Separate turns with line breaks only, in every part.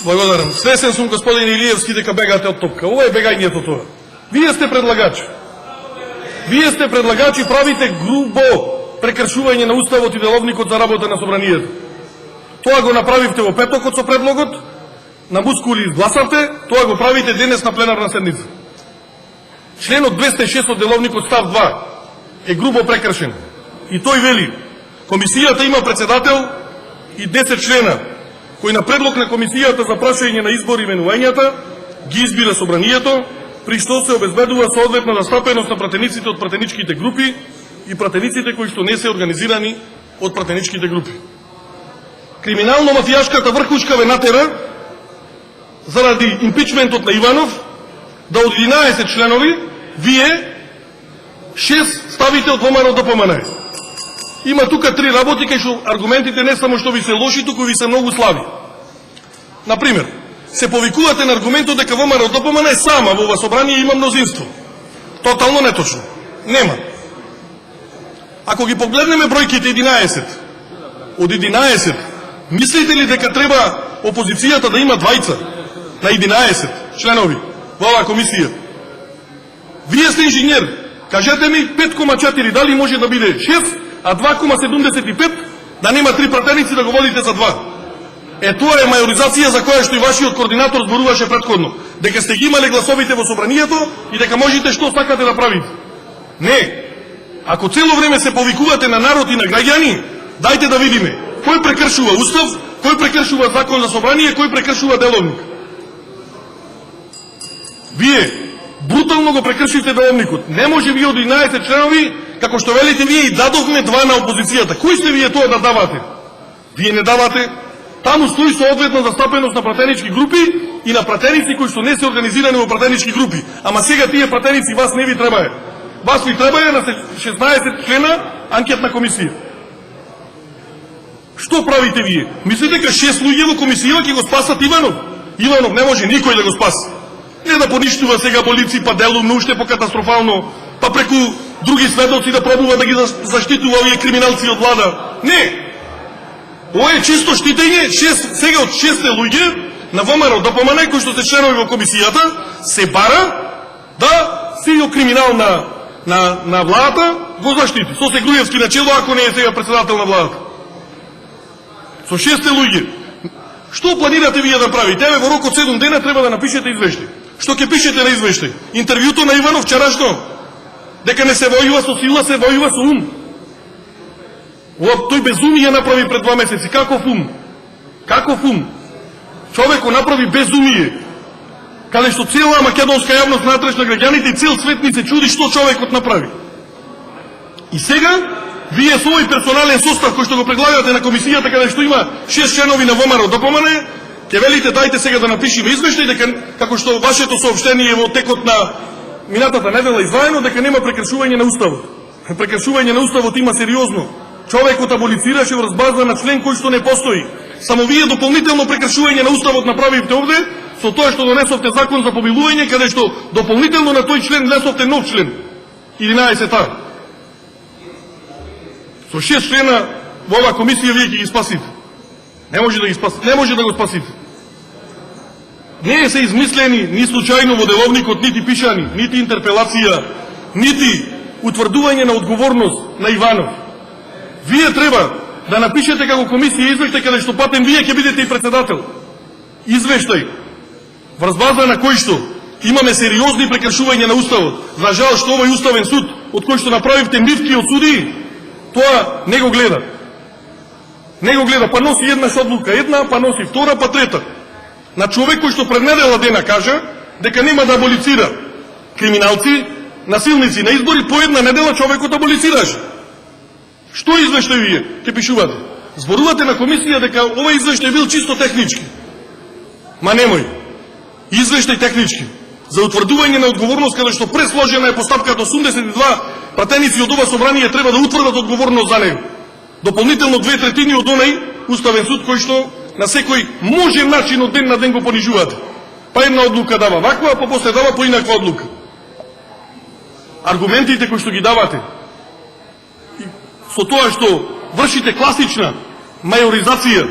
Благодарам. Свесен сум, господин Илиевски, дека бегате од топка. Ова е бегањето тоа. Вие сте предлагачи. Вие сте предлагачи, правите грубо прекршување на Уставот и Деловникот за работа на Собранието. Тоа го направивте во петокот со предлогот, на мускули изгласавте, тоа го правите денес на пленарна седница. Членот 206 од Деловникот став 2 е грубо прекршен. И тој вели, комисијата има председател и 10 члена, кој на предлог на комисијата за прашање на избори и именувањата ги избира Собранието, при што се обезбедува соодветна застапеност на пратениците од пратеничките групи и пратениците кои што не се организирани од пратеничките групи. Криминално-мафијашката врхушка ве натера заради импичментот на Иванов да од 11 членови вие 6 ставите од ВМРО ДПМН. Има тука 3 работи кај што аргументите не само што ви се лоши, туку ви се многу слаби. Например, се повикувате на аргументот дека ВМРО ДПМН сама во ова собрание има мнозинство. Тотално неточно. Нема. Ако ги погледнеме бројките 11, од 11, мислите ли дека треба опозицијата да има двајца на 11 членови во оваа комисија? Вие сте инженер. Кажете ми 5,4 дали може да биде 6, а 2,75 да нема 3 пратеници да го водите за 2. Тоа е мајоризација за која што и вашиот координатор зборуваше претходно. Дека сте ги имале гласовите во собранието и дека можете што сакате да правите. Не. Ако цело време се повикувате на народ и на граѓани, дајте да видиме кој прекршува Устав, кој прекршува Закон за собрание, кој прекршува Деловник. Вие брутално го прекршите Деловникот. Не може вие од 11 членови, како што велите вие, и дадовме 2 на опозицијата. Кои сте вие тоа да давате? Вие не давате. Таму стои соодветна застапеност на пратенички групи и на пратеници кои што не се организирани во пратенички групи. Ама сега тие пратеници вас не ви требае. Вас ви требае на 16 члена анкетна комисија. Што правите вие? Мислите дека 6 луѓе во комисија ќе го спасат Иванов? Иванов не може никој да го спаси. Не да поништува сега болици, па делумно, уште по-катастрофално, па преку други сведоци да пробува да ги заштитува овие криминалци од влада. Не! Ова е чисто штитење, сега од 6 луѓе на ВМРО ДПМН, кои што се членови во комисијата, се бара да силно криминал на владата го заштити. Со се Груевски на чело, ако не е сега председател на владата. Со 6 луѓе. Што планирате вие да правите? Еве во рок од 7 дена треба да напишете извештај. Што ќе пишете на извештај? Интервјуто на Иванов вчерашно, дека не се војува со сила, се војува со ум. Тој безумие направи пред 2 месеци. Каков ум? Каков ум? Човек го направи безумие. Каде што цела македонска јавност натрешна граѓаните и цел свет ни се чуди што човекот направи. И сега, вие со овој персонален состав кој што го предлагате на комисијата, каде што има 6 членови на ВМРО ДПМН, ќе велите дајте сега да напишеме извештај дека како што вашето соопштение во текот на минатата недела изваено дека нема прекршување на Уставот. Прекршување на Уставот има сериозно. Човекот аболицираше врз база на член кој што не постои. Само вие дополнително прекршување на Уставот направивте овде со тоа што донесовте закон за помилување, каде што дополнително на тој член внесовте нов член 11А. Со 6 члена во оваа комисија вие ќе ги спасите. Не може да ги спасите. Не може да го спасите. Не се измислени ни случајно во Деловникот нити пишани, нити интерпелација, нити утврдување на одговорност на Иванов. Вие треба да напишете како комисија извештај каде што патен вие ќе бидете и председател. Извештај врз база на кој што имаме сериозни прекршувања на Уставот. За жал што овој Уставен суд од кој што направивте мивки од судии, тоа не го гледа. Не го гледа, па носи еднаш одлука, па носи втора, па трета. На човек кој што пред недела дена кажа дека нема да аболицира криминалци, насилници на избори, по една недела човекот аболицираше. Што извештај вие ќе пишувате? Зборувате на комисија дека овој извештај бил чисто технички. Ма немој. Извештај технички. За утврдување на одговорност, каде што пресложена е постапката 82 пратеници од ова собрание треба да утврдат одговорност за него. Дополнително 2/3 од онај Уставен суд кој што на секој можен начин од ден на ден го понижувате. Па една одлука дава ваква, па после дава по инаква одлука. Аргументите кои што ги давате, со тоа што вршите класична мајоризација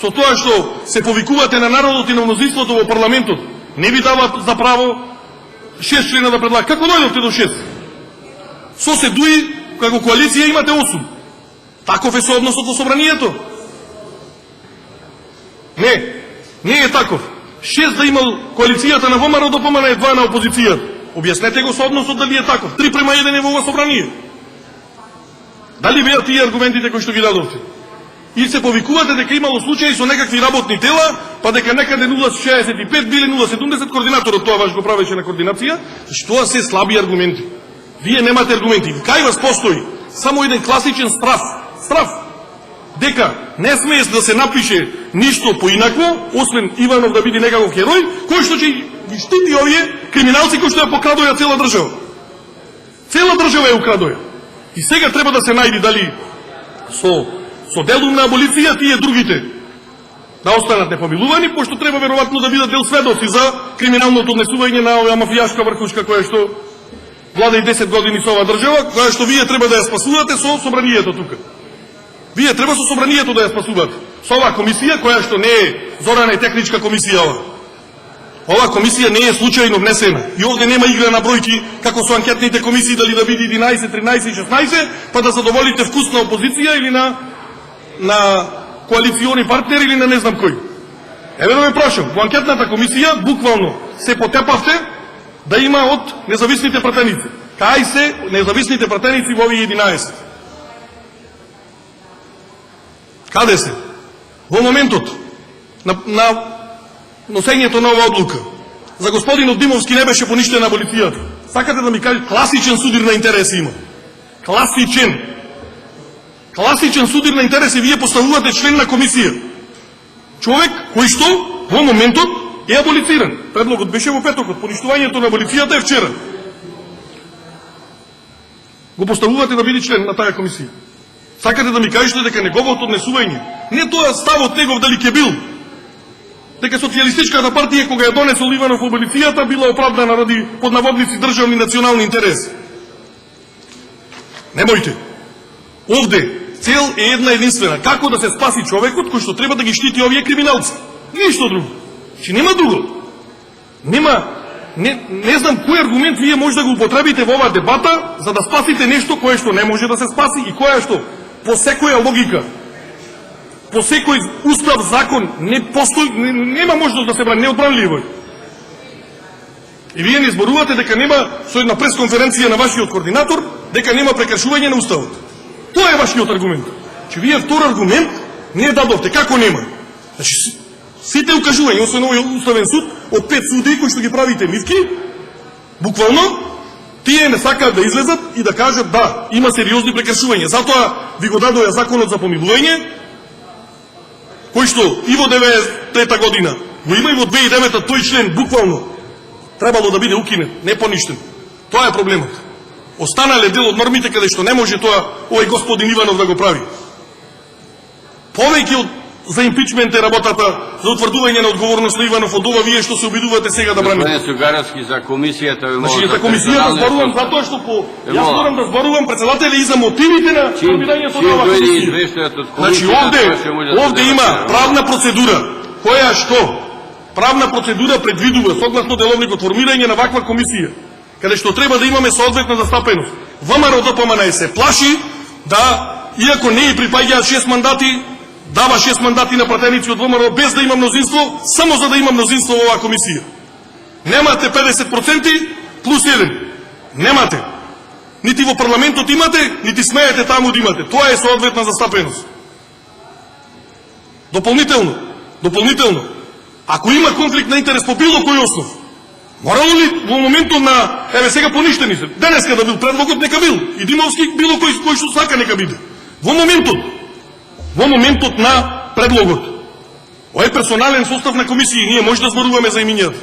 со тоа што се повикувате на народот и на мнозинството во парламентот, не ви дава за право 6 члена да предлага. Како дојдовте до 6? Со се дуи, како коалиција имате 8. Таков е соодносот во собранието. Не е таков. 6 да имал коалицијата на ВМРО, ДПМН е 2 на опозицијата. Објаснете го соодносот дали е таков. 3:1 е во ова собрание. Дали беа тие аргументите кои што ги дадовте? И се повикувате дека имало случаи со некакви работни тела, па дека некаде 0,65 биле 0,70, координаторот тоа баш го правеше на координација, значи тоа се слаби аргументи. Вие немате аргументи. Кај вас постои само еден класичен страв, дека не смее да се напише ништо поинакво, освен Иванов да биде некаков херој, кој што ќе ги штити овие криминалци кои што ја покрадоја цела држава. Цела држава ја украдоја. И сега треба да се најди дали со делумна аболиција тие другите да останат непомилувани, пошто треба веројатно да бидат дел сведоци за криминалното однесување на оваа мафијашка врхушка која што влада и 10 години со оваа држава, која што вие треба да ја спасувате со собранието тука. Вие треба со собранието да ја спасувате. Со оваа комисија, која што не е Зорана и техничка комисија ова. Оваа комисија не е случајно внесена. И овде нема игра на бројки, како со анкетните комисии, дали да биде 11, 13 и 16, па да задоволите вкус на опозиција или на коалициони партнери или на не знам кој. Еве да ме прашам, во анкетната комисија буквално се потепавте да има од независните пратеници. Кај се независните пратеници во овие 11? Каде се? Во моментот на носењето на оваа одлука. За господинот Димовски не беше поништена аболицијата. Сакате да ми кажете, класичен судир на интереси има. Класичен судир на интереси, вие поставувате член на комисија. Човек кој што во моментот е аболициран. Предлогот беше во петокот, поништувањето на аболицијата е вчера. Го поставувате да биде член на таа комисија. Сакате да ми кажете дека неговото однесување, не тоа ставот негов дали ќе бил, дека социјалистичката партија кога ја донесол Иванов во аболицијата била оправдана ради под наводници државни национални интереси. Немојте. Овде цел е една единствена. Како да се спаси човекот кој што треба да ги штити овие криминалци. Ништо друго. Че нема друго. Не знам кој аргумент вие може да го употребите во оваа дебата за да спасите нешто кое што не може да се спаси и кое што по секоја логика, по секој устав, закон не постои, нема можност да се брани, неодбранливо е. И вие не зборувате дека нема со една пресконференција на вашиот координатор дека нема прекршување на уставот. Тоа е вашиот аргумент. Че вие втор аргумент не дадовте. Како нема? Значи, сите укажувања, освен овој уставен суд, од 5 суди кои што ги правите мивки, буквално, тие не сакаат да излезат и да кажат да, има сериозни прекршувања. Затоа ви го дадоја законот за помилување, кој што и во 93 година го има и во 2009 тој член буквално требало да биде укинет, не поништен. Тоа е проблемот. Останале дел од нормите каде што не може тоа овој господин Иванов да го прави. Повеќе од за импичмент е работата за утврдување на одговорност на Иванов од ова вие што се обидувате сега да браните.
Господин Сугаровски, за комисијата...
Значи, за комисијата зборувам затоа што јас морам да зборувам председатели и за мотивите на формирањето на оваа комисија. Значи, овде има правна процедура, која што правна процедура предвидува согласно деловникот формирање на ваква комисија, каде што треба да имаме соодветна застапеност. ВМРО ДПМН се плаши да, иако не и припаѓаат 6 мандати, дава 6 мандати на пратеници од ВМРО без да има мнозинство, само за да има мнозинство во оваа комисија. Немате 50% плюс 1. Немате. Нити во парламентот имате, нити смеете таму да имате. Тоа е соодветна застапеност. Дополнително, ако има конфликт на интерес по било кој основ, морало ли во моментот на, еве сега поништени се, денеска да бил предлогот, нека бил, и Димовски било кој што сака нека биде. Во моментот на предлогот. Ој персонален состав на комисија, ние може да зборуваме за имињата.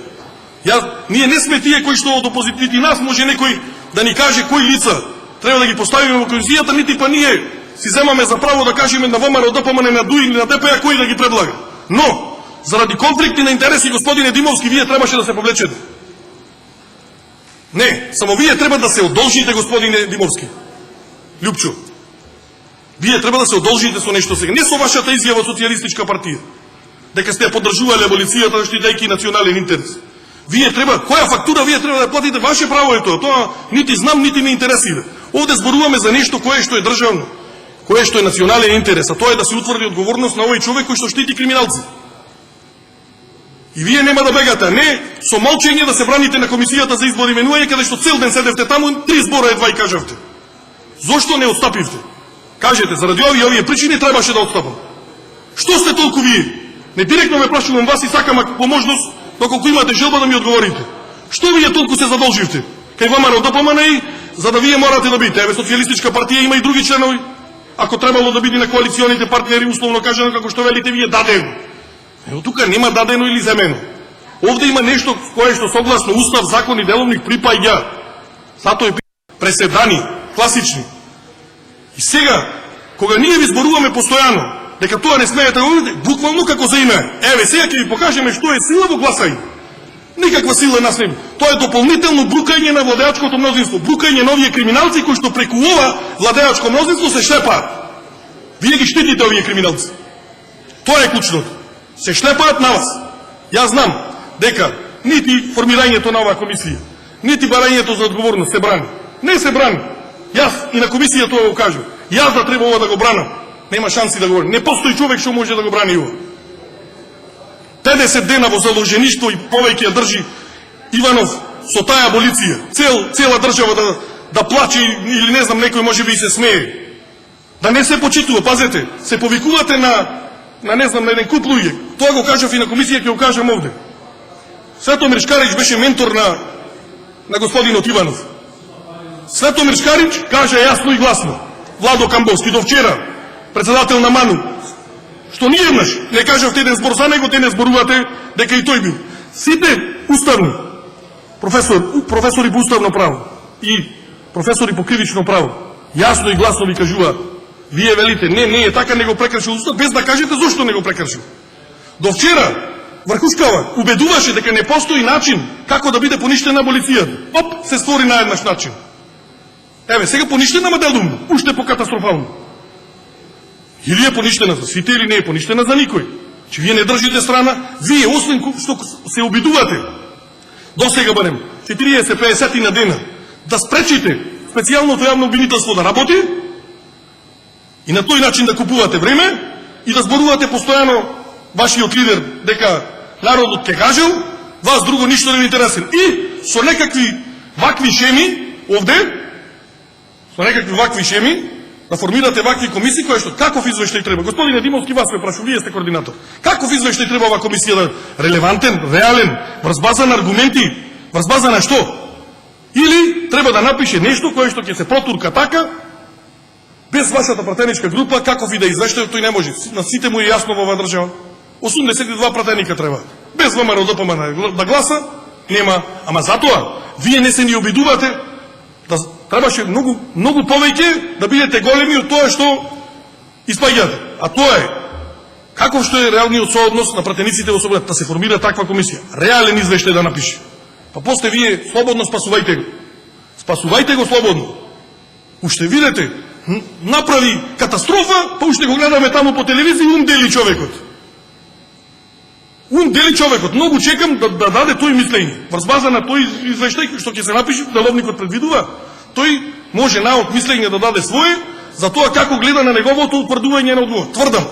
Ние не сме тие кои што од опозитивите нас може некој да ни каже кои лица треба да ги поставиме во комисијата, нити па ние си земаме за право да кажеме на ВМРО, ДПМН, на ДУИ или на ДПА кој да ги предлага. Но, заради конфликти на интереси, господине Димовски, вие требаше да се повлечете. Не, само вие треба да се одолжите, господине Димовски. Лјупчо. Вие треба да се одолжите со нешто сега. Не со вашата изјава социјалистичка партија. дека сте ја поддржувале аболицијата штитејќи национален интерес. Вие треба, која фактура вие треба да платите, ваше право е тоа. Тоа нити знам, нити ме интересира. Овде зборуваме за нешто кое што е државно, кое што е национален интерес, а тоа е да се утврди одговорност на овој човек кој што штити криминалци. И вие нема да бегате, не со молчење да се браните на комисијата за избор и именување, каде што цел ден седевте таму, 3 збора едва и кажавте. Зошто не отстапивте? Кажете, заради овие причини требаше да отстапам. Што сте толку вие? Не директно ме прашувам вас и сакам по можност, доколку имате желба да ми одговорите. Што вие толку се задолживте? Кај ВМРО ДПМН и за да вие морате да бидете. Еве, Социјалистичка партија има и други членови. Ако требало да биде на коалиционите партнери, условно кажано, како што велите вие, дадено. Ево, тука нема дадено или земено. Овде има нешто кое што согласно устав, закон и деловник припаѓа. Затоа е преседани, класични. И сега, кога ние ви зборуваме постојано, дека тоа не смеете да говорите, буквално како за име. Еве, сега ќе ви покажеме што е сила во гласање. Никаква сила нас нема. Тоа е дополнително брукање на владеачкото мнозинство, брукање на овие криминалци кои што преку ова владеачко мнозинство се шлепаат. Вие ги штитите овие криминалци. Тоа е клучното. Се шлепаат на вас. Јас знам дека нити формирањето на оваа комисија, нити барањето за одговорност се брани. Не се брани. Јас и на комисија тоа го кажам. Јас да треба ова да го бранам. Нема шанси да го брани. Не постои човек што може да го брани ова. 50 дена во заложеништво и повеќе ја држи Иванов со таа аболиција. Цела држава да плаче или не знам, некој може би и се смее. Да не се почитува, пазете, се повикувате на не знам, на еден куп луѓе. Тоа го кажав и на комисија, ќе го кажам овде. Светомир Шкарич беше ментор на господинот Иванов. Светомир Шкарич каже јасно и гласно: Владо Камбовски до вчера, председател на МАНУ, што ние еднаш не кажавте еден збор за него, те не зборувате дека и тој бил. Сите уставни професори по уставно право и професори по кривично право јасно и гласно ви кажуваат: вие велите, не е така, не го прекршил устав, без да кажете зошто не го прекршил. До вчера Врхушкава убедуваше дека не постои начин како да биде поништена аболицијата. Оп, се створи на еднаш начин. Еве, сега поништена моделумно, уште по-катастрофално. Или е поништена за сите, или не е поништена за никој. Че вие не држите страна, вие, освен што се обидувате, до сега барем 40-50 на дена, да спречите специјалното јавно обвинителство да работи и на тој начин да купувате време и да зборувате постојано вашиот лидер дека народот ќе кажел, вас друго ништо не ви интересира. И со некакви вакви шеми овде, да формирате вакви комисии, кои што каков извештај треба. Господине Димовски, вас ме прашу, вие сте координатор. Каков извештај треба оваа комисија да релевантен, реален, врз база на аргументи, врз база на што? Или треба да напише нешто кое што ќе се протурка така, без вашата пратеничка група, каков и да извештај, тој не може. На сите му е јасно во оваа држава. 82 пратеника треба. Без ВМРО ДПМН да гласа, нема. Ама затоа, вие не се ни обидувате, да требаше многу повеќе да бидете големи од тоа што испаѓате. А тоа е, каков што е реалниот сооднос на пратениците во Собранието, да се формира таква комисија. Реален извештај да напише. Па после вие слободно спасувајте го. Спасувајте го слободно. Уште видите, направи катастрофа, па уште го гледаме таму по телевизија, дели човекот. Дели човекот. Многу чекам да даде тој мислење. Врз база на тој извештај што ќе се напише, деловникот предвидува, тој може наод мислење да даде своје за тоа како гледа на неговото утврдување на одговор. Тврдам,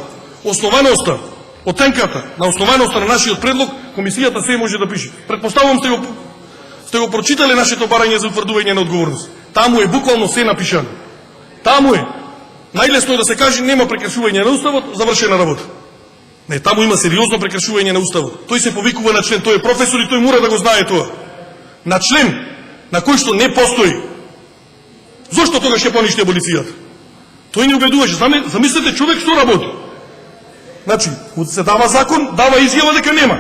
основаноста, оценката на основаноста на нашиот предлог, комисијата се може да пише. Предпоставувам сте го прочитале нашето барање за утврдување на одговорност. Таму е буквално се напишано. Таму е. Најлесно е да се каже нема прекршување на уставот, завршена работа. Не, таму има сериозно прекршување на уставот. Тој се повикува на член, тој е професор и тој мора да го знае тоа. На член на кој што не постои. Зошто тогаш ќе поништи аболицијата? Тој не убедуваше. Замислете човек што работи. Значи, се дава закон, дава изјава дека нема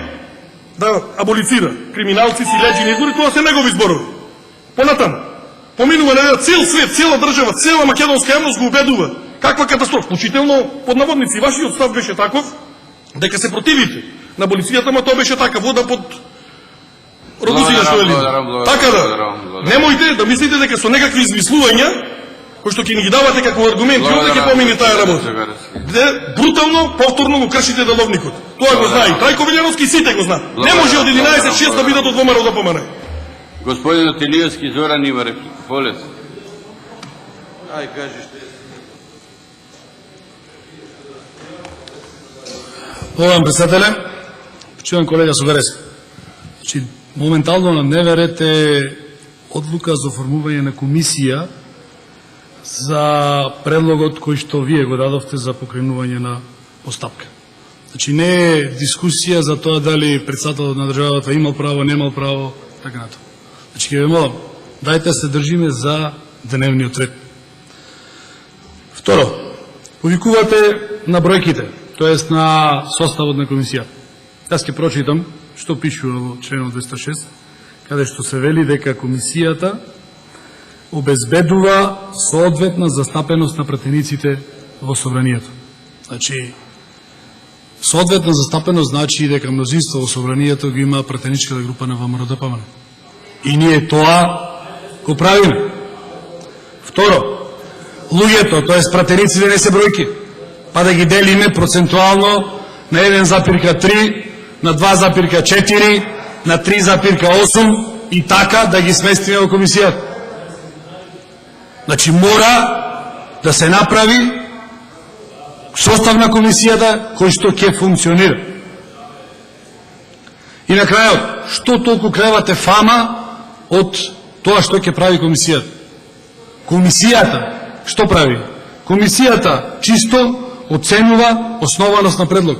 да аболицира криминалци, силеđи, избори, тоа се негови зборови. Понатаму, поминува на цел свет, цела држава, цела македонска јавност го убедува. Каква катастрофа? Вклучително под наводници. Вашиот став беше таков дека се противите на аболицијата, ма тоа беше така, вода под рогузија што вели. Така да, немојте да мислите дека со некакви измислувања кој што ќе ни ги давате како аргументи, овде ќе помине таа работа. Де брутално, повторно го кршите деловникот. Тоа го знае и Трајко Вилјановски, и сите го знаат. Не може од 11-6 да бидат од ВМРО да помане.
Господин Отилиевски, Зоран има реплика. Поле.
Ај, кажеш.
Благодарам, председателе. Почувам колега Сугарески. Значи, моментално на дневен ред е одлука за формување на комисија за предлогот кој што вие го дадовте за покренување на постапка. Значи, не е дискусија за тоа дали председателот на државата имал право, немал право, така натаму. Значи, ќе ве молам, дајте се држиме за дневниот ред. Второ, повикувате на бројките, тоест на составот на комисијата. Јас ќе прочитам што пишува во членот 206, каде што се вели дека комисијата обезбедува соодветна застапеност на пратениците во собранието. Значи, соодветна застапеност значи дека мнозинство во собранието го има пратеничката група на ВМРО-ДПМН. И ние тоа го правиме. Второ, луѓето, т.е. пратениците не се бројки, па да ги делиме процентуално на 1,3, на 2,4, на 3,8 и така да ги сместиме во комисијата. Значи мора да се направи состав на комисијата кој што ќе функционира. И на крајот, што толку кревате фама од тоа што ќе прави комисијата? Комисијата што прави? Комисијата чисто оценува основаност на предлог.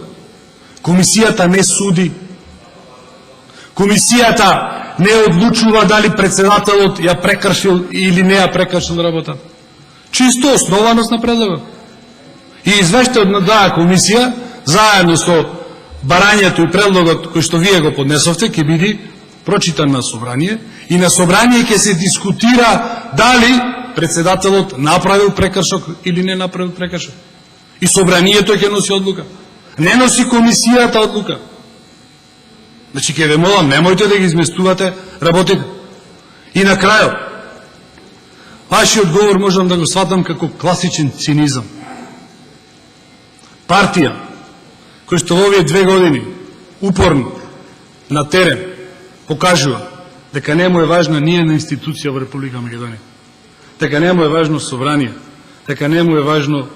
Комисијата не суди. Комисијата не одлучува дали председателот ја прекршил или не ја прекршил работа. Чисто основаност на предлогот. И извештајот на таа комисија, заедно со барањето и предлогот кој што вие го поднесовте, ќе биде прочитан на собрание и на собрание ќе се дискутира дали председателот направил прекршок или не направил прекршок. И собранието ќе носи одлука. Не носи комисијата одлука. Значи, ќе ве молам, немојте да ги изместувате работите. И на крајот, вашиот говор можам да го сватам како класичен цинизам. Партија, кој што во овие 2 години упорно на терен покажува дека не му е важна ниједна институција во Република Македонија, дека не му е важно собрание, дека не му е важно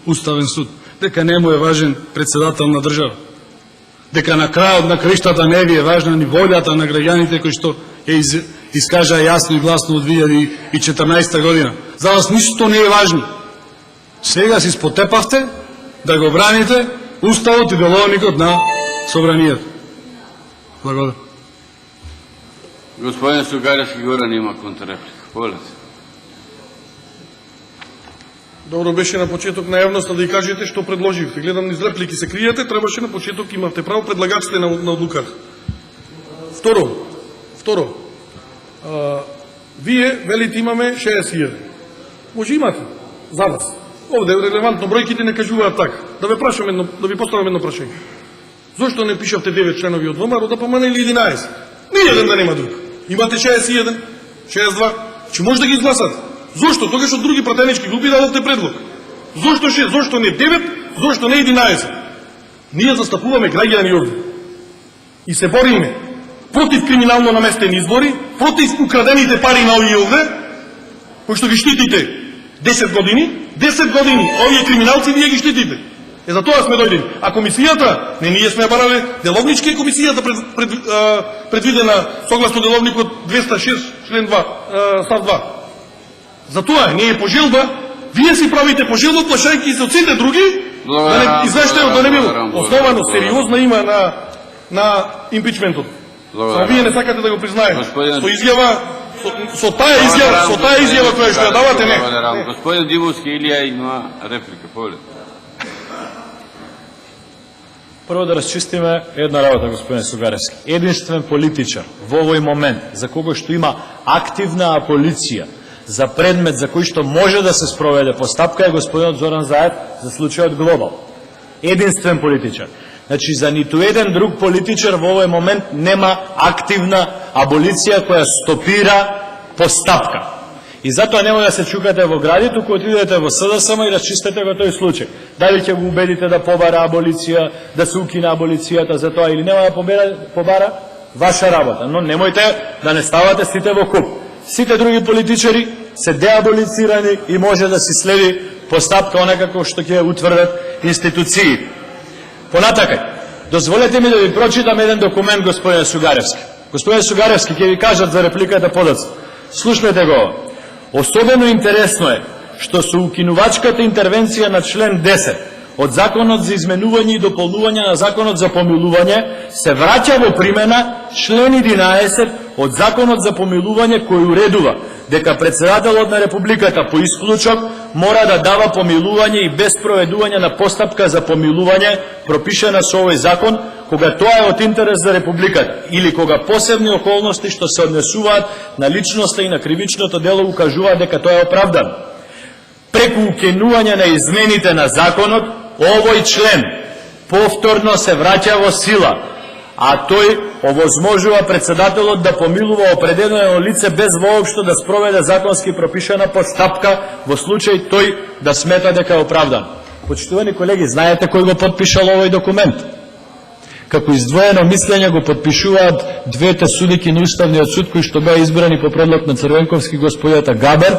Уставен суд, дека не му е важен председател на држава, дека на крајот на краиштата не ви е важна ни волјата на граѓаните кои што ја искажа јасно и гласно од 2014 година. За вас ништо не е важно. Сега си спотепавте да го браните Уставот и деловникот на собранието. Благодарам.
Господин Сугарески, Горан има контрреплика. Поле.
Добро беше на почеток на јавноста да ја кажете што предложивте. Гледам низ реплики се криете, требаше на почеток, имавте право, предлагачите на одлуката. Второ, вие велите имаме 61. Може имате, за вас. Овде релевантно бројките не кажуваат така. Да ви поставам едно прашање. Зошто не пишавте 9 членови од ВМРО да поманели 11? Ниједен да нема друг. Имате 61, 62, че може да ги изгласате. Зошто? Тогаш од други пратенички групи дадовте предлог. Зошто 6, зошто не 9, зошто не 11? Ние застапуваме граѓани овде. И се бориме против криминално наместени избори, против украдените пари на овие овде, кои што ги штитите 10 години, 10 години, овие криминалци вие ги штитите. За тоа сме дојдени. А комисијата, не ние сме ја барале, деловнички е комисијата предвидена согласно деловникот 206 член 2, став 2. Затоа не е пожелба, вие си правите пожелба, плашајќи се од сите други, извештајот да не бил основано, сериозна има на импичментот. А вие не сакате да го признаете. Со изјава, со таа изјава која што ја давате, не.
Господин Димовски, Илија има реплика. Поле.
Прво да расчистиме една работа, господин Сугарески. Единствен политичар во овој момент, за кого што има активна аполиција, за предмет за кој што може да се спроведе постапка, е господинот Зоран Заев за случајот Глобал. Единствен политичар. Значи, за ниту еден друг политичар во овој момент нема активна аболиција која стопира постапка. И затоа нема да се чукате во гради, туку отидете во СДСМ и расчистете го тој случај. Дали ќе го убедите да побара аболиција, да се укине аболицијата за тоа или нема да побара, ваша работа. Но немојте да не ставате сите во куп. Сите други политичари се деаболицирани и може да си следи постапка онакако што ќе утврдат институции. Понатакај, дозволете ми да ви прочитам еден документ, господин Сугаревски. Господин Сугаревски, ќе ви кажат за репликата подоцна. Слушнете го. Особено интересно е што со укинувачката интервенција на член 10 од Законот за изменување и дополнување на Законот за помилување се враќа во примена член 11 од Законот за помилување кој уредува дека председателот на Републиката по исклучок мора да дава помилување и без проведување на постапка за помилување пропишена со овој закон кога тоа е од интерес за Републиката или кога посебни околности што се однесуваат на личноста и на кривичното дело укажуваат дека тоа е оправдано. Преку укинување на измените на законот, овој член повторно се враќа во сила, а тој овозможува председателот да помилува определено лице без воопшто да спроведе законски пропишана постапка во случај тој да смета дека е оправдан. Почитувани колеги, знаете кој го потпишал овој документ? Како издвоено мислење го потпишуваат двете судики на Уставниот суд кои што беа избрани по предлог на Црвенковски, господјата Габер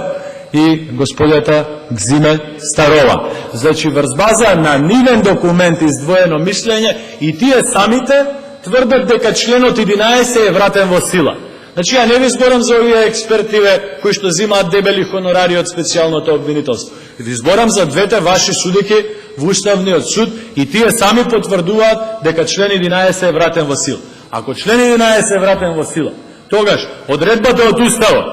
и господјата Гзиме Старова. Значи, врз база на нивен документ издвоено мислење и тие самите тврдат дека членот 11 е вратен во сила. Значи, ја не ви зборам за овие експертиве кои што зимаат дебели хонорари од специјалното обвинителство. Ви зборам за двете ваши судики во Уставниот суд и тие сами потврдуваат дека член 11 е вратен во сила. Ако член 11 е вратен во сила, тогаш одредбата од Уставот,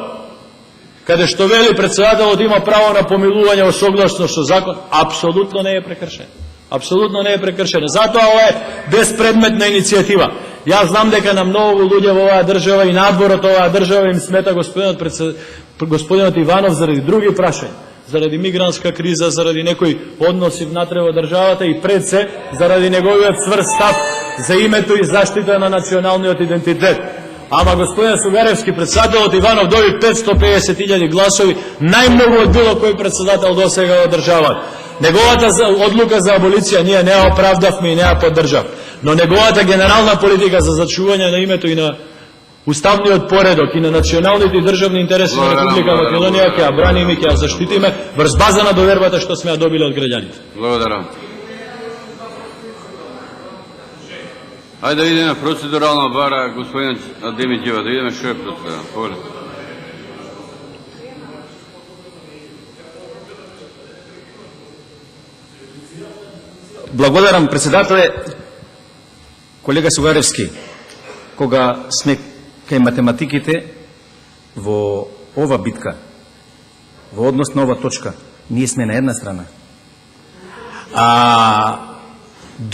каде што вели председателот има право на помилување во согласно со закон, апсолутно не е прекршен. Апсолутно не е прекршен. Затоа ова е безпредметна иницијатива. Јас знам дека на многу луѓе во оваа држава и надворот оваа држава им смета господинот Иванов заради други прашања, заради мигрантска криза, заради некои односи внатре во државата и пред се заради неговиот цврст став за името и заштита на националниот идентитет. Ама господин Сугаревски, председателот Иванов доби 550.000 гласови, најмногу од било кој председател досега во државата. Неговата одлука за аболиција ние не ја оправдавме и не ја поддржав. Но неговата генерална политика за зачување на името и на уставниот поредок и на националните и државни интереси на Република Македонија ќе ја браниме и ќе ја заштитиме врз база на довербата што сме ја добили од граѓаните.
Благодарам. Ајде да идеме процедурално бара господин Демиќева, да идеме што е процедурално. Повеле.
Благодарам, председателе. Колега Сугаревски, кога сме кај математиките во ова битка, во однос на ова точка, ние сме на една страна.